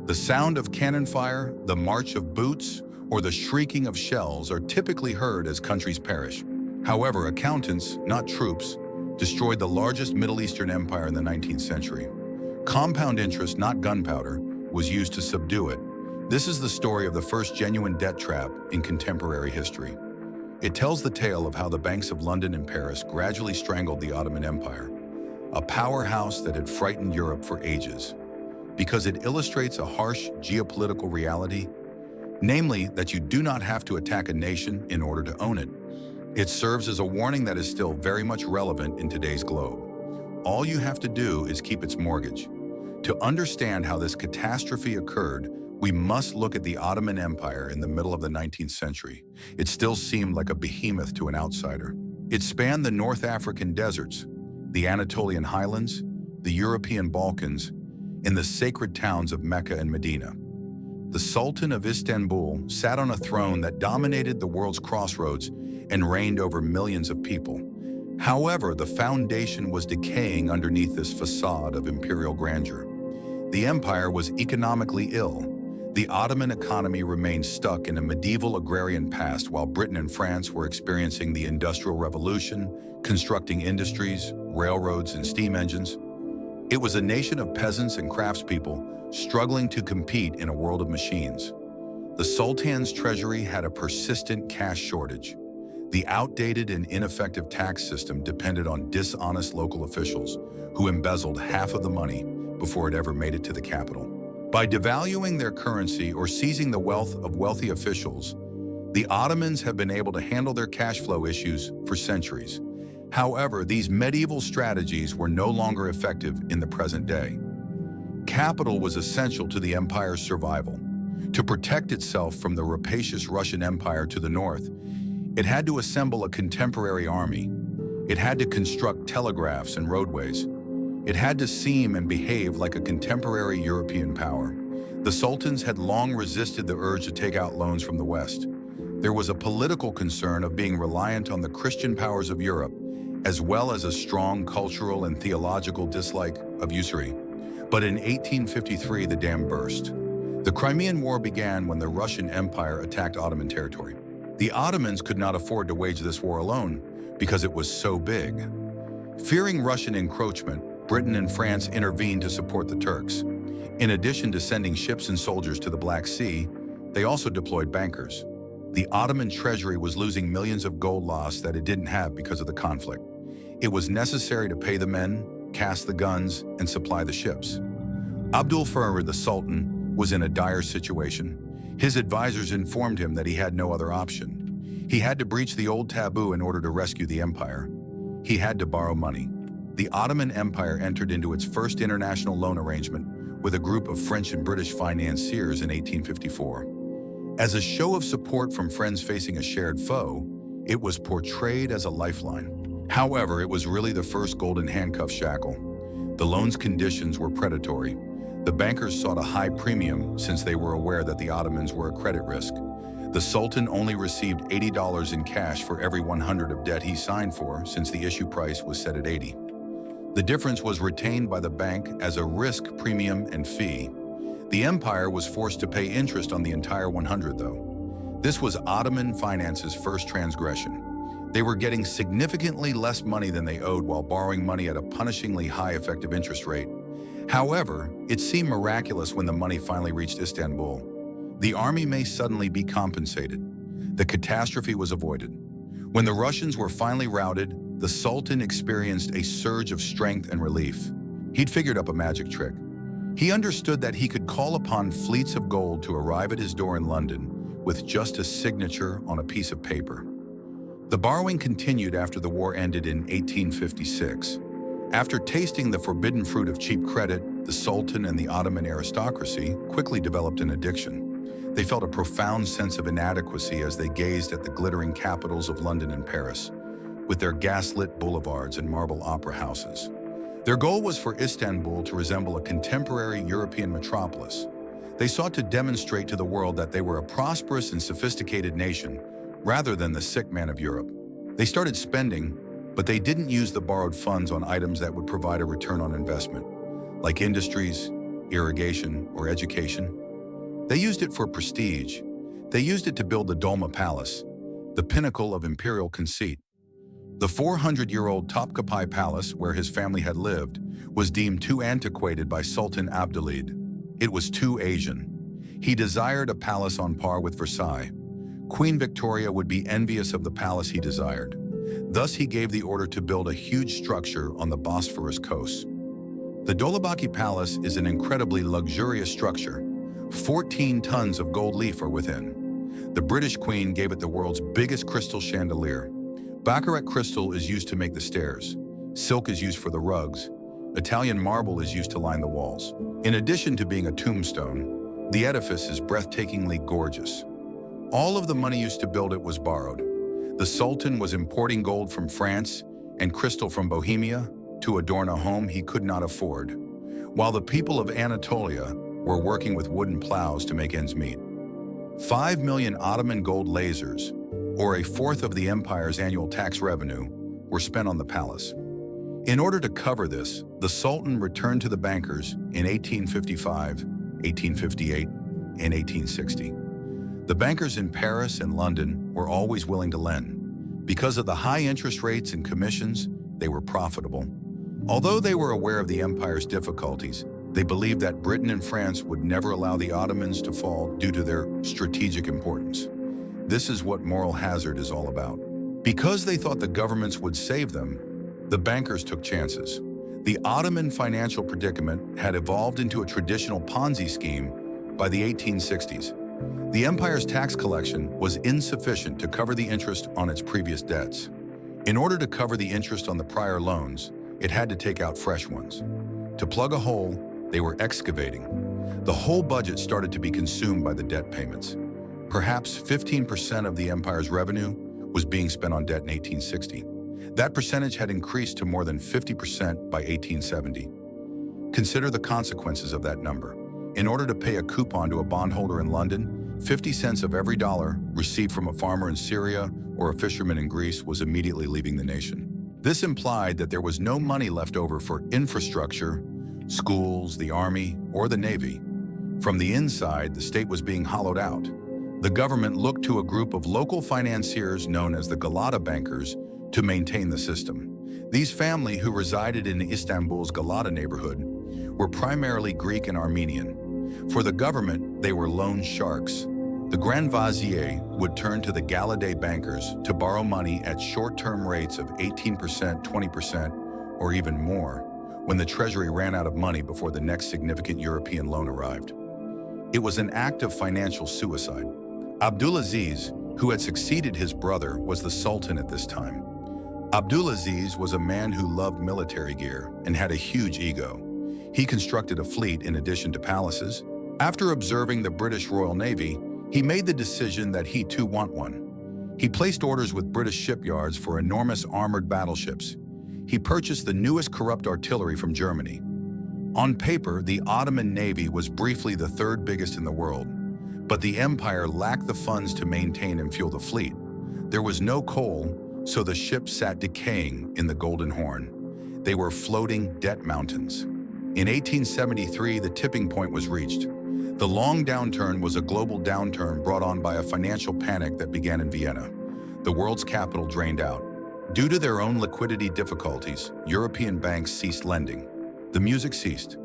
The sound of cannon fire, the march of boots, or the shrieking of shells are typically heard as countries perish. However, accountants, not troops, destroyed the largest Middle Eastern empire in the 19th century. Compound interest, not gunpowder, was used to subdue it. This is the story of the first genuine debt trap in contemporary history. It tells the tale of how the banks of London and Paris gradually strangled the Ottoman Empire, a powerhouse that had frightened Europe for ages, because it illustrates a harsh geopolitical reality, namely that you do not have to attack a nation in order to own it. It serves as a warning that is still very much relevant in today's globe. All you have to do is keep its mortgage. To understand how this catastrophe occurred, we must look at the Ottoman Empire in the middle of the 19th century. It still seemed like a behemoth to an outsider. It spanned the North African deserts, the Anatolian highlands, the European Balkans, and the sacred towns of Mecca and Medina. The Sultan of Istanbul sat on a throne that dominated the world's crossroads and reigned over millions of people. However, the foundation was decaying underneath this facade of imperial grandeur. The empire was economically ill. The Ottoman economy remained stuck in a medieval agrarian past while Britain and France were experiencing the Industrial Revolution, constructing industries, railroads, and steam engines. It was a nation of peasants and craftspeople struggling to compete in a world of machines. The Sultan's treasury had a persistent cash shortage. The outdated and ineffective tax system depended on dishonest local officials who embezzled half of the money before it ever made it to the capital. By devaluing their currency or seizing the wealth of wealthy officials, the Ottomans have been able to handle their cash flow issues for centuries. However, these medieval strategies were no longer effective in the present day. Capital was essential to the empire's survival. To protect itself from the rapacious Russian Empire to the north, it had to assemble a contemporary army. It had to construct telegraphs and roadways. It had to seem and behave like a contemporary European power. The sultans had long resisted the urge to take out loans from the West. There was a political concern of being reliant on the Christian powers of Europe, as well as a strong cultural and theological dislike of usury. But in 1853, the dam burst. The Crimean War began when the Russian Empire attacked Ottoman territory. The Ottomans could not afford to wage this war alone because it was so big. Fearing Russian encroachment, Britain and France intervened to support the Turks. In addition to sending ships and soldiers to the Black Sea, they also deployed bankers. The Ottoman treasury was losing millions of gold lost that it didn't have because of the conflict. It was necessary to pay the men, cast the guns, and supply the ships. Abdul-Farr the Sultan was in a dire situation. His advisors informed him that he had no other option. He had to breach the old taboo in order to rescue the empire. He had to borrow money. The Ottoman Empire entered into its first international loan arrangement with a group of French and British financiers in 1854. As a show of support from friends facing a shared foe, it was portrayed as a lifeline. However, it was really the first golden handcuff shackle. The loan's conditions were predatory. The bankers sought a high premium since they were aware that the Ottomans were a credit risk. The Sultan only received $80 in cash for every 100 of debt he signed for, since the issue price was set at 80. The difference was retained by the bank as a risk premium and fee. The empire was forced to pay interest on the entire 100, though. This was Ottoman finance's first transgression. They were getting significantly less money than they owed while borrowing money at a punishingly high effective interest rate. However, it seemed miraculous when the money finally reached Istanbul. The army may suddenly be compensated. The catastrophe was avoided. When the Russians were finally routed, the Sultan experienced a surge of strength and relief. He'd figured up a magic trick. He understood that he could call upon fleets of gold to arrive at his door in London with just a signature on a piece of paper. The borrowing continued after the war ended in 1856. After tasting the forbidden fruit of cheap credit, the Sultan and the Ottoman aristocracy quickly developed an addiction. They felt a profound sense of inadequacy as they gazed at the glittering capitals of London and Paris, with their gas-lit boulevards and marble opera houses. Their goal was for Istanbul to resemble a contemporary European metropolis. They sought to demonstrate to the world that they were a prosperous and sophisticated nation, rather than the sick man of Europe. They started spending, but they didn't use the borrowed funds on items that would provide a return on investment, like industries, irrigation, or education. They used it for prestige. They used it to build the Dolmabahçe Palace, the pinnacle of imperial conceit. The 400-year-old Topkapi Palace, where his family had lived, was deemed too antiquated by Sultan Abdulhamid. It was too Asian. He desired a palace on par with Versailles. Queen Victoria would be envious of the palace he desired. Thus, he gave the order to build a huge structure on the Bosphorus coast. The Dolmabahçe Palace is an incredibly luxurious structure. 14 tons of gold leaf are within. The British Queen gave it the world's biggest crystal chandelier. Baccarat crystal is used to make the stairs. Silk is used for the rugs. Italian marble is used to line the walls. In addition to being a tombstone, the edifice is breathtakingly gorgeous. All of the money used to build it was borrowed. The Sultan was importing gold from France and crystal from Bohemia to adorn a home he could not afford, while the people of Anatolia were working with wooden plows to make ends meet. 5 million Ottoman gold lasers, or a fourth of the empire's annual tax revenue, were spent on the palace. In order to cover this, the Sultan returned to the bankers in 1855, 1858, and 1860. The bankers in Paris and London were always willing to lend. Because of the high interest rates and commissions, they were profitable. Although they were aware of the empire's difficulties, they believed that Britain and France would never allow the Ottomans to fall due to their strategic importance. This is what moral hazard is all about. Because they thought the governments would save them, the bankers took chances. The Ottoman financial predicament had evolved into a traditional Ponzi scheme by the 1860s. The empire's tax collection was insufficient to cover the interest on its previous debts. In order to cover the interest on the prior loans, it had to take out fresh ones. To plug a hole, they were excavating. The whole budget started to be consumed by the debt payments. Perhaps 15% of the empire's revenue was being spent on debt in 1860. That percentage had increased to more than 50% by 1870. Consider the consequences of that number. In order to pay a coupon to a bondholder in London, 50 cents of every dollar received from a farmer in Syria or a fisherman in Greece was immediately leaving the nation. This implied that there was no money left over for infrastructure, schools, the army, or the navy. From the inside, the state was being hollowed out. The government looked to a group of local financiers known as the Galata bankers to maintain the system. These families, who resided in Istanbul's Galata neighborhood, were primarily Greek and Armenian. For the government, they were loan sharks. The Grand Vizier would turn to the Galata bankers to borrow money at short-term rates of 18%, 20%, or even more, when the treasury ran out of money before the next significant European loan arrived. It was an act of financial suicide. Abdulaziz, who had succeeded his brother, was the Sultan at this time. Abdulaziz was a man who loved military gear and had a huge ego. He constructed a fleet in addition to palaces. After observing the British Royal Navy, he made the decision that he too want one. He placed orders with British shipyards for enormous armored battleships. He purchased the newest corrupt artillery from Germany. On paper, the Ottoman Navy was briefly the third biggest in the world, but the empire lacked the funds to maintain and fuel the fleet. There was no coal, so the ships sat decaying in the Golden Horn. They were floating debt mountains. In 1873, the tipping point was reached. The long downturn was a global downturn brought on by a financial panic that began in Vienna. The world's capital drained out. Due to their own liquidity difficulties, European banks ceased lending. The music ceased.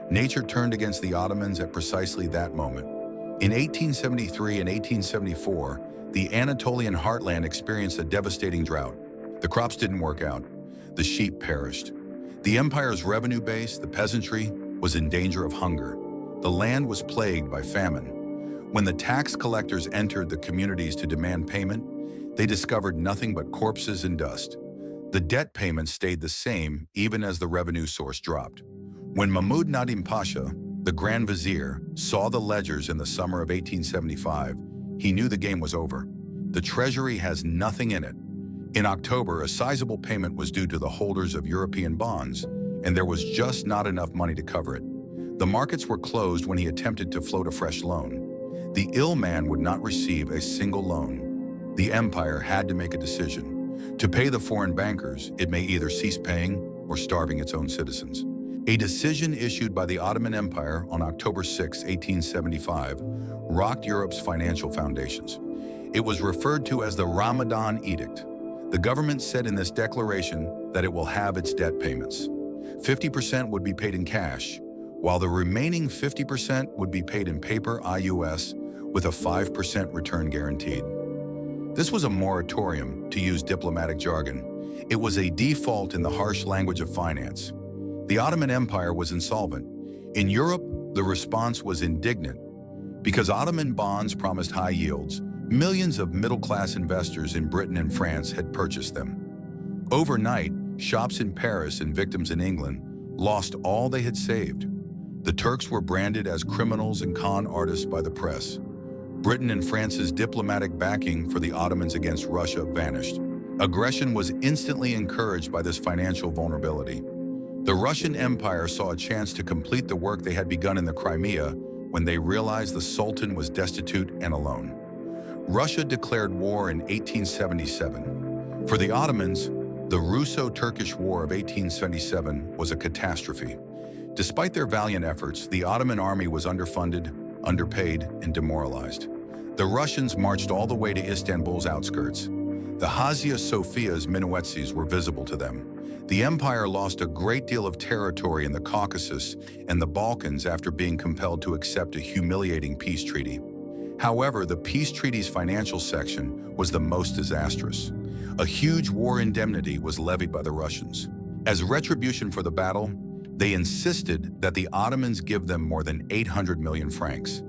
Nature turned against the Ottomans at precisely that moment. In 1873 and 1874, the Anatolian heartland experienced a devastating drought. The crops didn't work out. The sheep perished. The empire's revenue base, the peasantry, was in danger of hunger. The land was plagued by famine. When the tax collectors entered the communities to demand payment, they discovered nothing but corpses and dust. The debt payments stayed the same even as the revenue source dropped. When Mahmud Nadim Pasha, the Grand Vizier, saw the ledgers in the summer of 1875, he knew the game was over. The treasury has nothing in it. In October, a sizable payment was due to the holders of European bonds, and there was just not enough money to cover it. The markets were closed when he attempted to float a fresh loan. The ill man would not receive a single loan. The empire had to make a decision. To pay the foreign bankers, it may either cease paying or starving its own citizens. A decision issued by the Ottoman Empire on October 6, 1875, rocked Europe's financial foundations. It was referred to as the Ramadan Edict. The government said in this declaration that it will have its debt payments. 50% would be paid in cash, while the remaining 50% would be paid in paper IUS with a 5% return guaranteed. This was a moratorium, to use diplomatic jargon. It was a default in the harsh language of finance. The Ottoman Empire was insolvent. In Europe, the response was indignant. Because Ottoman bonds promised high yields, millions of middle-class investors in Britain and France had purchased them. Overnight, shops in Paris and victims in England lost all they had saved. The Turks were branded as criminals and con artists by the press. Britain and France's diplomatic backing for the Ottomans against Russia vanished. Aggression was instantly encouraged by this financial vulnerability. The Russian Empire saw a chance to complete the work they had begun in the Crimea when they realized the Sultan was destitute and alone. Russia declared war in 1877. For the Ottomans, the Russo-Turkish War of 1877 was a catastrophe. Despite their valiant efforts, the Ottoman army was underfunded, underpaid, and demoralized. The Russians marched all the way to Istanbul's outskirts. The Hagia Sophia's minarets were visible to them. The empire lost a great deal of territory in the Caucasus and the Balkans after being compelled to accept a humiliating peace treaty. However, the peace treaty's financial section was the most disastrous. A huge war indemnity was levied by the Russians. As retribution for the battle, they insisted that the Ottomans give them more than 800 million francs.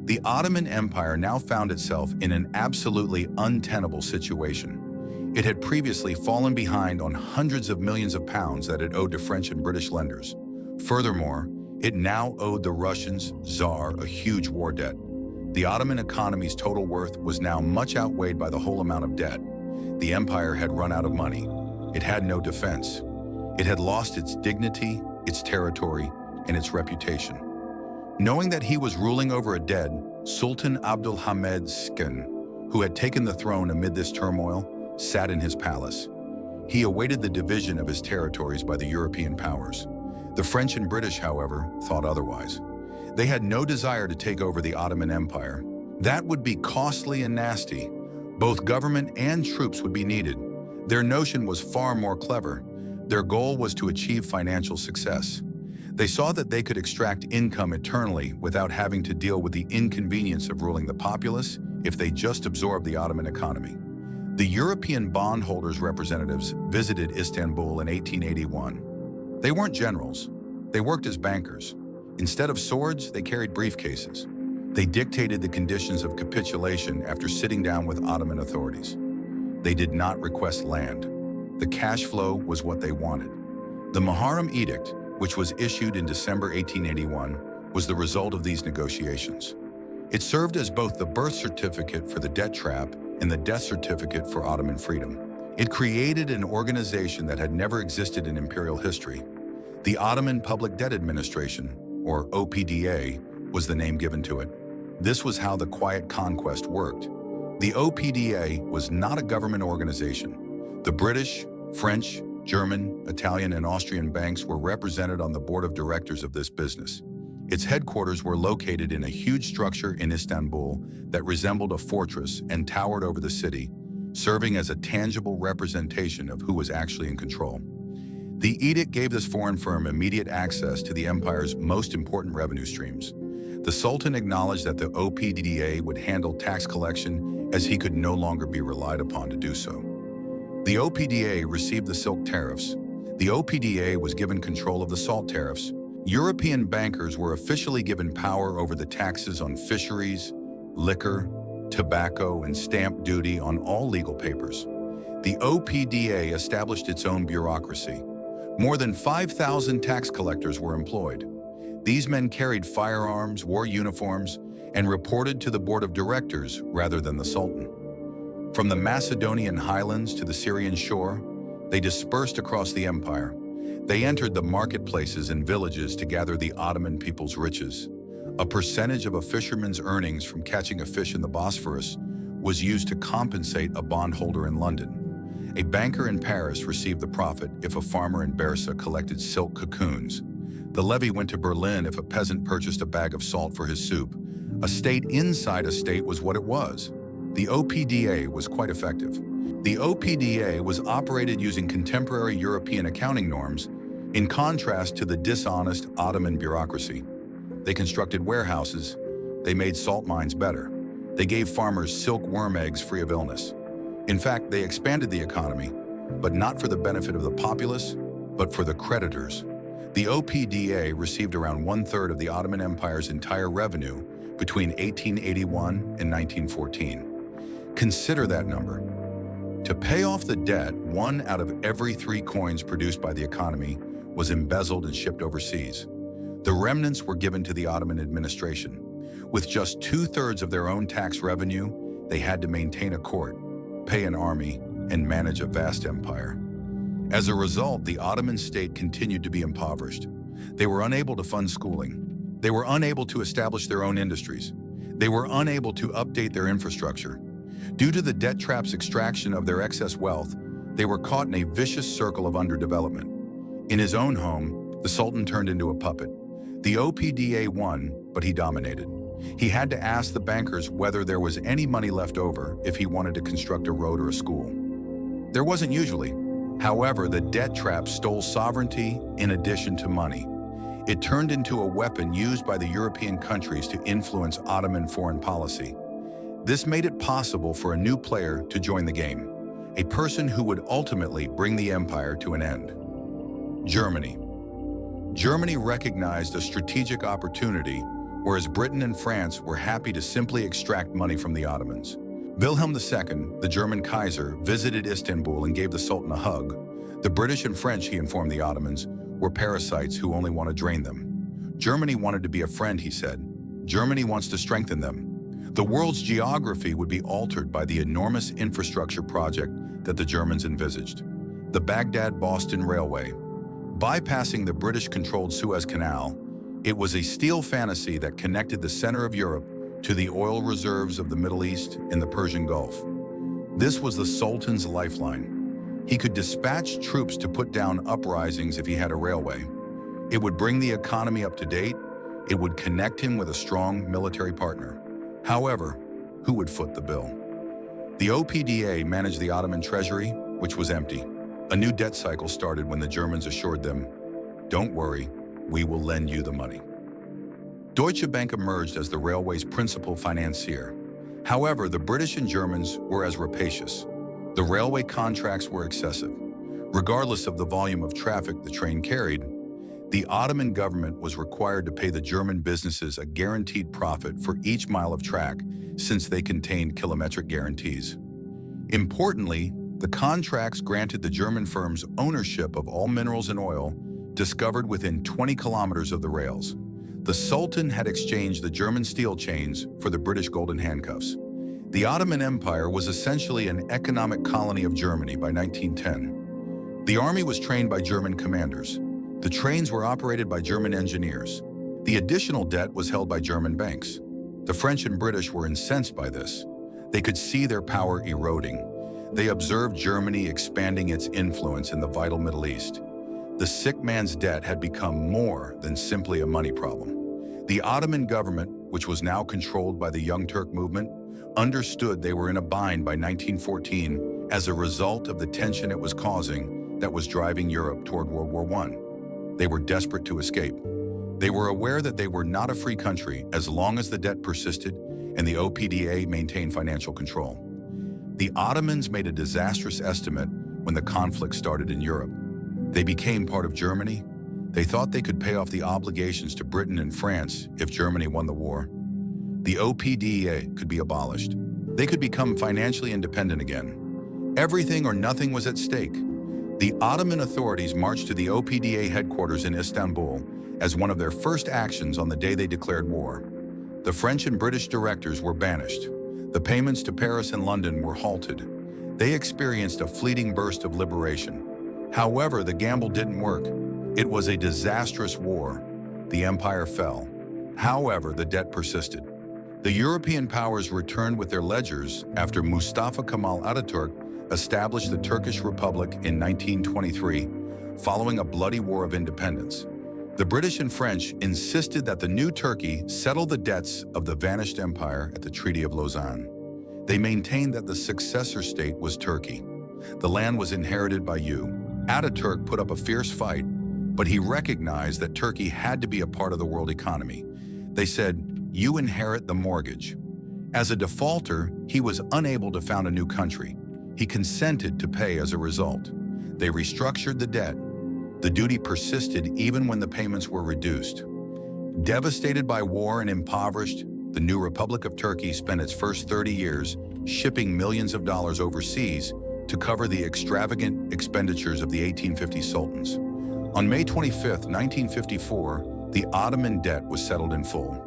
The Ottoman Empire now found itself in an absolutely untenable situation. It had previously fallen behind on hundreds of millions of pounds that it owed to French and British lenders. Furthermore, it now owed the Russians, Tsar, a huge war debt. The Ottoman economy's total worth was now much outweighed by the whole amount of debt. The empire had run out of money. It had no defense. It had lost its dignity, its territory, and its reputation. Knowing that he was ruling over a dead Sultan Abdülhamid II, who had taken the throne amid this turmoil, sat in his palace. He awaited the division of his territories by the European powers. The French and British, however, thought otherwise. They had no desire to take over the Ottoman Empire. That would be costly and nasty. Both government and troops would be needed. Their notion was far more clever. Their goal was to achieve financial success. They saw that they could extract income eternally without having to deal with the inconvenience of ruling the populace if they just absorbed the Ottoman economy. The European bondholders' representatives visited Istanbul in 1881. They weren't generals. They worked as bankers. Instead of swords, they carried briefcases. They dictated the conditions of capitulation after sitting down with Ottoman authorities. They did not request land. The cash flow was what they wanted. The Muharrem Edict, which was issued in December 1881, was the result of these negotiations. It served as both the birth certificate for the debt trap and the death certificate for Ottoman freedom. It created an organization that had never existed in imperial history. The Ottoman Public Debt Administration, or OPDA, was the name given to it. This was how the quiet conquest worked. The OPDA was not a government organization. The British, French, German, Italian, and Austrian banks were represented on the board of directors of this business. Its headquarters were located in a huge structure in Istanbul that resembled a fortress and towered over the city, serving as a tangible representation of who was actually in control. The edict gave this foreign firm immediate access to the empire's most important revenue streams. The Sultan acknowledged that the OPDA would handle tax collection as he could no longer be relied upon to do so. The OPDA received the silk tariffs. The OPDA was given control of the salt tariffs. European bankers were officially given power over the taxes on fisheries, liquor, tobacco, and stamp duty on all legal papers. The OPDA established its own bureaucracy. More than 5,000 tax collectors were employed. These men carried firearms, wore uniforms, and reported to the board of directors rather than the Sultan. From the Macedonian highlands to the Syrian shore, they dispersed across the empire. They entered the marketplaces and villages to gather the Ottoman people's riches. A percentage of a fisherman's earnings from catching a fish in the Bosphorus was used to compensate a bondholder in London. A banker in Paris received the profit if a farmer in Bursa collected silk cocoons. The levy went to Berlin if a peasant purchased a bag of salt for his soup. A state inside a state was what it was. The OPDA was quite effective. The OPDA was operated using contemporary European accounting norms, in contrast to the dishonest Ottoman bureaucracy. They constructed warehouses. They made salt mines better. They gave farmers silkworm eggs free of illness. In fact, they expanded the economy, but not for the benefit of the populace, but for the creditors. The OPDA received around one-third of the Ottoman Empire's entire revenue between 1881 and 1914. Consider that number. To pay off the debt, 1 out of every 3 coins produced by the economy was embezzled and shipped overseas. The remnants were given to the Ottoman administration. With just 2/3 of their own tax revenue, they had to maintain a court, pay an army, and manage a vast empire. As a result, the Ottoman state continued to be impoverished. They were unable to fund schooling. They were unable to establish their own industries. They were unable to update their infrastructure. Due to the debt trap's extraction of their excess wealth, they were caught in a vicious circle of underdevelopment. In his own home, the Sultan turned into a puppet. The OPDA won, but he dominated. He had to ask the bankers whether there was any money left over if he wanted to construct a road or a school. There wasn't usually. However, the debt trap stole sovereignty in addition to money. It turned into a weapon used by the European countries to influence Ottoman foreign policy. This made it possible for a new player to join the game, a person who would ultimately bring the empire to an end. Germany. Germany recognized a strategic opportunity, whereas Britain and France were happy to simply extract money from the Ottomans. Wilhelm II, the German Kaiser, visited Istanbul and gave the Sultan a hug. The British and French, he informed the Ottomans, were parasites who only want to drain them. Germany wanted to be a friend, he said. Germany wants to strengthen them. The world's geography would be altered by the enormous infrastructure project that the Germans envisaged. The Baghdad-Boston Railway. Bypassing the British-controlled Suez Canal, it was a steel fantasy that connected the center of Europe to the oil reserves of the Middle East and the Persian Gulf. This was the Sultan's lifeline. He could dispatch troops to put down uprisings if he had a railway. It would bring the economy up to date. It would connect him with a strong military partner. However, who would foot the bill? The OPDA managed the Ottoman treasury, which was empty. A new debt cycle started when the Germans assured them, "Don't worry, we will lend you the money." Deutsche Bank emerged as the railway's principal financier. However, the British and Germans were as rapacious. The railway contracts were excessive. Regardless of the volume of traffic the train carried, the Ottoman government was required to pay the German businesses a guaranteed profit for each mile of track, since they contained kilometric guarantees. Importantly, the contracts granted the German firms ownership of all minerals and oil discovered within 20 kilometers of the rails. The Sultan had exchanged the German steel chains for the British golden handcuffs. The Ottoman Empire was essentially an economic colony of Germany by 1910. The army was trained by German commanders. The trains were operated by German engineers. The additional debt was held by German banks. The French and British were incensed by this. They could see their power eroding. They observed Germany expanding its influence in the vital Middle East. The sick man's debt had become more than simply a money problem. The Ottoman government, which was now controlled by the Young Turk movement, understood they were in a bind by 1914 as a result of the tension it was causing that was driving Europe toward World War I. They were desperate to escape. They were aware that they were not a free country as long as the debt persisted and the OPDA maintained financial control. The Ottomans made a disastrous estimate when the conflict started in Europe. They became part of Germany. They thought they could pay off the obligations to Britain and France if Germany won the war. The OPDA could be abolished. They could become financially independent again. Everything or nothing was at stake. The Ottoman authorities marched to the OPDA headquarters in Istanbul as one of their first actions on the day they declared war. The French and British directors were banished. The payments to Paris and London were halted. They experienced a fleeting burst of liberation. However, the gamble didn't work. It was a disastrous war. The empire fell. However, the debt persisted. The European powers returned with their ledgers after Mustafa Kemal Ataturk established the Turkish Republic in 1923, following a bloody war of independence. The British and French insisted that the new Turkey settle the debts of the vanished empire at the Treaty of Lausanne. They maintained that the successor state was Turkey. The land was inherited by you. Ataturk put up a fierce fight, but he recognized that Turkey had to be a part of the world economy. They said, "You inherit the mortgage." As a defaulter, he was unable to found a new country. He consented to pay as a result. They restructured the debt. The duty persisted even when the payments were reduced. Devastated by war and impoverished, the new Republic of Turkey spent its first 30 years shipping millions of dollars overseas to cover the extravagant expenditures of the 1850 sultans. On May 25, 1954, the Ottoman debt was settled in full.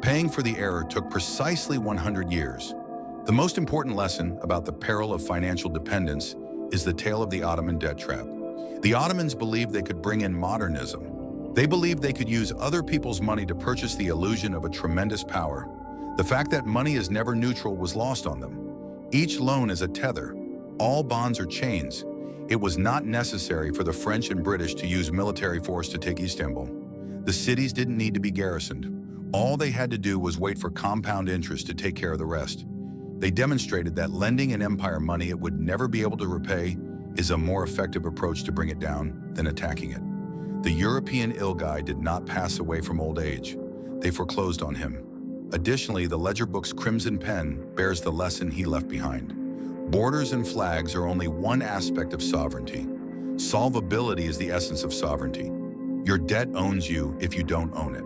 Paying for the error took precisely 100 years. The most important lesson about the peril of financial dependence is the tale of the Ottoman debt trap. The Ottomans believed they could bring in modernism. They believed they could use other people's money to purchase the illusion of a tremendous power. The fact that money is never neutral was lost on them. Each loan is a tether. All bonds are chains. It was not necessary for the French and British to use military force to take Istanbul. The cities didn't need to be garrisoned. All they had to do was wait for compound interest to take care of the rest. They demonstrated that lending an empire money it would never be able to repay is a more effective approach to bring it down than attacking it. The European Ilgai did not pass away from old age. They foreclosed on him. Additionally, the ledger book's crimson pen bears the lesson he left behind. Borders and flags are only one aspect of sovereignty. Solvability is the essence of sovereignty. Your debt owns you if you don't own it.